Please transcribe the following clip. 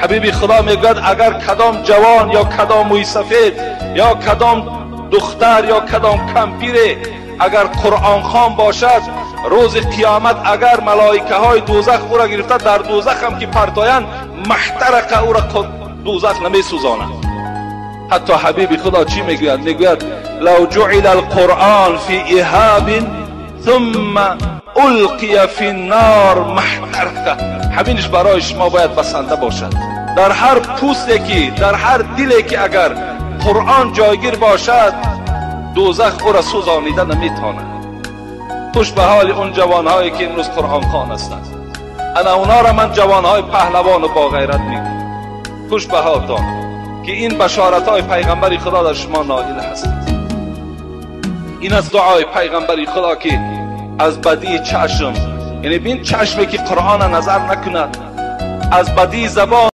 حبیب خدا میگوید اگر کدام جوان یا کدام موی سفید یا کدام دختر یا کدام کمپیر اگر قرآن خوان باشد، روز قیامت اگر ملائکه های دوزخ او را گرفته در دوزخ هم که پرتایند، محترق او را دوزخ نمی سوزاند. حتی حبیب خدا چی میگوید؟ میگوید لو جعل القرآن فی اهاب ثم القی فی النار محترق. همینش برای شما باید بسنده باشد. در هر پوستی که، در هر دلی که اگر قرآن جایگیر باشد، دوزخ او را سوزانیده نمیتواند. خوش به حال اون جوانهایی که امروز قرآن خوان هستند. انا اونا را من جوانهای پهلوان و با غیرت میگم. خوش به حالتان که این بشارت های پیغمبر خدا در شما نائل هستند. این از دعای پیغمبر خدا که از بدی چشم، یعنی بین چشمی که قرآن نظر نکند، از بدی زبان